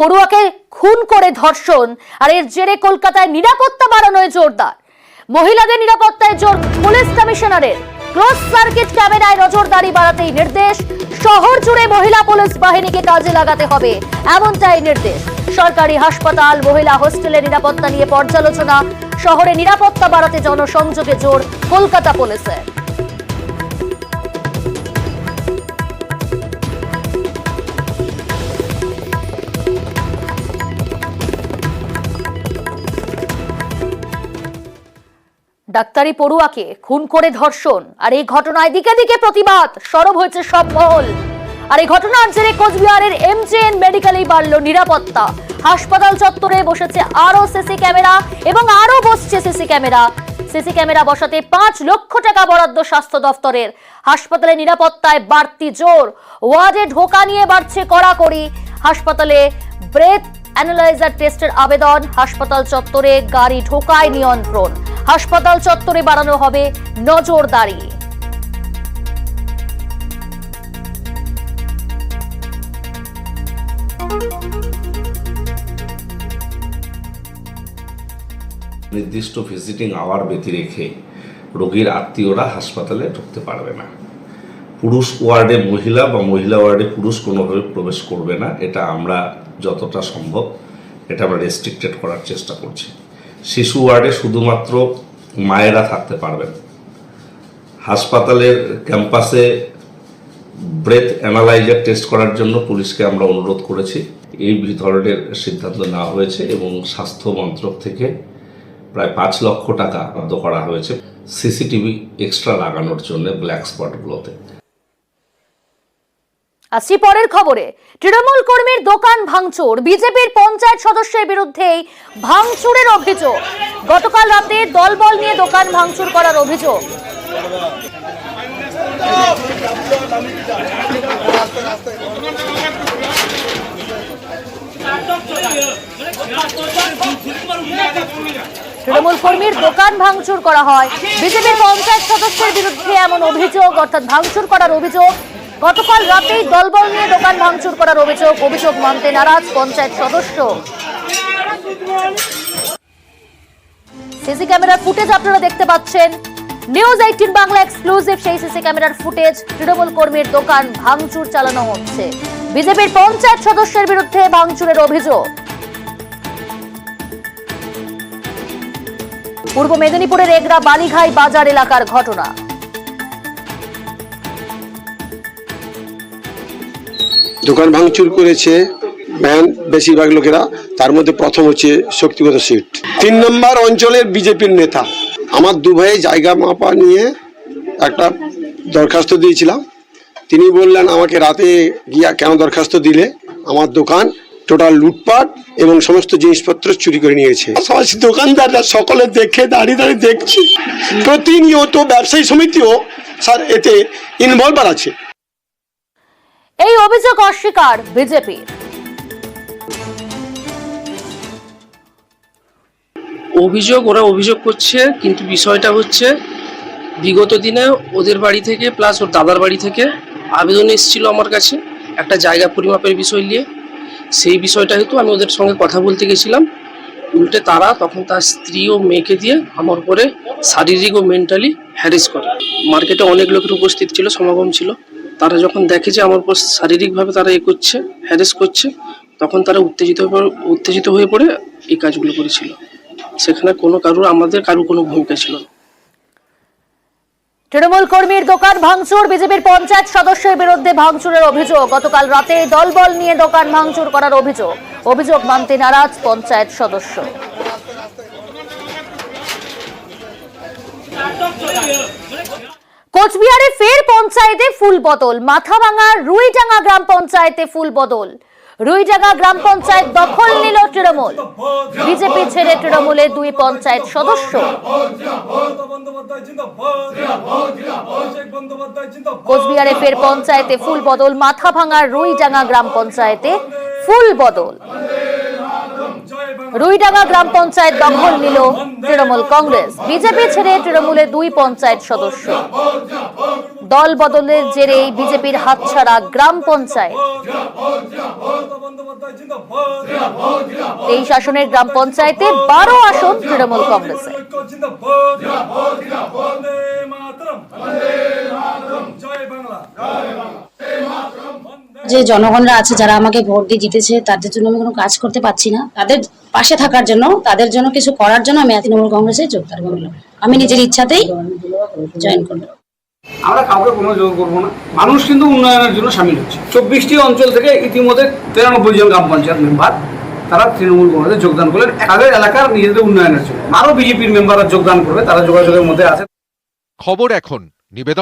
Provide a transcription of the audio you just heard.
পড়ুয়াকে খুন করে ধর্ষণ, আর এর জেরে কলকাতায় নিরাপত্তা বাড়ানোয় জোরদার। মহিলাদের নিরাপত্তায় জোর পুলিশ কমিশনারের। ক্লোজ সার্কিট ক্যামেরায় নজরদারি বাড়াতেই নির্দেশ। শহর জুড়ে মহিলা পুলিশ বাহিনীকে কাজে লাগাতে হবে, এমনটাই নির্দেশ। সরকারি হাসপাতাল, মহিলা হোস্টেলের নিরাপত্তা নিয়ে পর্যালোচনা। শহরে নিরাপত্তা বাড়াতে জনসংযোগে জোর কলকাতা পুলিশের। ডাক্তারি পড়ুয়াকে খুন করে ধর্ষণ, আর এই ঘটনায় দিকে দিকে প্রতিবাদ, সরব হয়েছে সব মহল। আর এই ঘটনার জেরে কোচবিহারের এমজেএন মেডিকেলেই বাড়ল নিরাপত্তা। হাসপাতাল চত্বরে বসেছে আরো সিসি ক্যামেরা এবং আরো বসছে সিসি ক্যামেরা। সিসি ক্যামেরা বসাতে 5 লক্ষ টাকা বরাদ্দ স্বাস্থ্য দফতরের। হাসপাতালে নিরাপত্তায় বাড়তি জোর। ওয়ার্ডে ঢোকা নিয়ে বাড়ছে কড়াকড়ি। হাসপাতালে ব্রেথ অ্যানালাইজার টেস্টের আবেদন। হাসপাতাল চত্বরে গাড়ি ঢোকায় নিয়ন্ত্রণ। হাসপাতাল চত্বরে বাড়ানো হবে নজরদারি। নির্দিষ্ট ভিজিটিং আওয়ার ব্যতি রেখে রোগীর আত্মীয়রা হাসপাতালে ঢুকতে পারবে না। পুরুষ ওয়ার্ডে মহিলা বা মহিলা ওয়ার্ডে পুরুষ কোনোভাবে প্রবেশ করবে না। এটা আমরা যতটা সম্ভব এটা আমরা রেস্ট্রিক্টেড করার চেষ্টা করছি। শিশু ওয়ার্ডে শুধুমাত্র মায়েরা থাকতে পারবেন। হাসপাতালের ক্যাম্পাসে ব্রেথ অ্যানালাইজার টেস্ট করার জন্য পুলিশকে আমরা অনুরোধ করেছি। এই ধরনের সিদ্ধান্ত নেওয়া হয়েছে এবং স্বাস্থ্য মন্ত্রক থেকে প্রায় 5 লক্ষ টাকা বরাদ্দ করা হয়েছে সিসিটিভি এক্সট্রা লাগানোর জন্য ব্ল্যাক স্পটগুলোতে। আসছি পরের খবরে। তৃণমূল কর্মীর দোকান ভাঙচুর, বিজেপির পঞ্চায়েত সদস্যের বিরুদ্ধে ভাঙচুরের অভিযোগ। গতকাল রাতে দলবল নিয়ে দোকান ভাঙচুর করার অভিযোগ। তৃণমূল কর্মীর দোকান ভাঙচুর করা হয়, বিজেপির পঞ্চায়েত সদস্যের বিরুদ্ধে এমন অভিযোগ, অর্থাৎ ভাঙচুর করার অভিযোগ। গতকাল রাতেই দলবল নিয়ে দোকান ভাঙচুর করার অভিযোগ। অভিযোগ মানতে নারাজ পঞ্চায়েত সদস্য। সিসি ক্যামেরার ফুটেজ আপনারা দেখতে পাচ্ছেন। নিউজ 18 বাংলা এক্সক্লুসিভ সেই সিসি ক্যামেরার ফুটেজ। তৃণমূল কর্মীর দোকান ভাঙচুর চালানো হচ্ছে। বিজেপির পঞ্চায়েত সদস্যের বিরুদ্ধে ভাঙচুরের অভিযোগ। পূর্ব মেদিনীপুরের এগরা বালিঘাই বাজার এলাকার ঘটনা। দোকান ভাঙচুর করেছে ম্যান বেশিরভাগ লোকেরা, তার মধ্যে প্রথম হচ্ছে শক্তিগত সিট। 3 নম্বর অঞ্চলের বিজেপির নেতা। আমার 2 ভাই জায়গা মাপা নিয়ে একটা দরখাস্ত দিয়েছিলাম। তিনি বললেন আমাকে রাতে গিয়া কেন দরখাস্ত দিলে, আমার দোকান টোটাল লুটপাট এবং সমস্ত জিনিসপত্র চুরি করে নিয়েছে। সমাজ দোকানদাররা সকলে দেখে দাঁড়িয়ে দাঁড়িয়ে দেখছি। প্রতিনিয়ত ব্যবসায়ী সমিতিও স্যার এতে ইনভলভ আছে। এই অভিযোগ অস্বীকার বিজেপির। ওরা অভিযোগ করছে, কিন্তু বিষয়টা হচ্ছে বিগত দিনে ওদের বাড়ি থেকে প্লাস ওর দাদার বাড়ি থেকে আবেদন এসেছিল আমার কাছে একটা জায়গা পরিমাপের বিষয় নিয়ে। সেই বিষয়টা হেতু আমি ওদের সঙ্গে কথা বলতে গেছিলাম। উল্টে তারা তখন তার স্ত্রী ও মেয়েকে দিয়ে আমার উপরে শারীরিক ও মেন্টালি হ্যারেস করে। মার্কেটে অনেক লোকের উপস্থিত ছিল, সমাগম ছিল। তারা যখন দেখে যে আমার উপর শারীরিকভাবে তারা করছে, হ্যারেস করছে, তখন তারা উত্তেজিত হয়ে পড়ে এই কাজগুলো করেছিল। সেখানে আমাদের কারো কোনো ভূমিকা ছিল না। তৃণমূল কর্মীর দোকান ভাঙচুর, বিজেপির পঞ্চায়েত সদস্যের বিরুদ্ধে ভাঙচুরের অভিযোগ। গতকাল রাতে দলবল নিয়ে দোকান ভাঙচুর করার অভিযোগ। অভিযোগ মানতে নারাজ পঞ্চায়েত সদস্য। কোচবিহারে ফের পঞ্চায়েতে ফুল বদল। মাথাভাঙা রুইডাঙ্গা গ্রাম পঞ্চায়েতে ফুল বদল। রুইডাঙ্গা গ্রাম পঞ্চায়েত দখল নিল তৃণমূল। বিজেপি ছেড়ে তৃণমূলের 2 পঞ্চায়েত সদস্য। কোচবিহারে ফের পঞ্চায়েতে ফুল বদল। মাথাভাঙা রুইডাঙ্গা গ্রাম পঞ্চায়েতে ফুল বদল। রুইডাঙ্গা গ্রাম পঞ্চায়েত দখল নিল তৃণমূল কংগ্রেস। বিজেপি ছেড়ে তৃণমূলে 2 পঞ্চায়েত সদস্য। দল বদলের জেরে বিজেপির হাতছাড়া গ্রাম পঞ্চায়েত। এই শাসনের গ্রাম পঞ্চায়েতে 12 আসন তৃণমূল কংগ্রেসের। যে জনগণরা আছে যারা আমাকে ভোট দিয়ে জিতেছে তাদের জন্য আমি কোনো কাজ করতে পারছি না, তাদের পাশে থাকার জন্য, তাদের জন্য কিছু করার জন্য আমি তৃণমূল কংগ্রেসে যোগদান করলাম। আমি নিজের ইচ্ছাতেই জয়েন করলাম। আমরা কাউকে কোনো জোর করবো না, মানুষ কিন্তু উন্নয়নের জন্য সামিল হচ্ছে। 24টি অঞ্চল থেকে ইতিমধ্যে 93 জন গ্রাম পঞ্চায়েত মেম্বার তারা তৃণমূল কংগ্রেসে যোগদান করলেন তাদের এলাকার নিজেদের উন্নয়নের জন্য। আরও বিজেপির মেম্বাররা যোগদান করবে, তারা যোগাযোগের মধ্যে আছে। খবর এখন নিবেদন।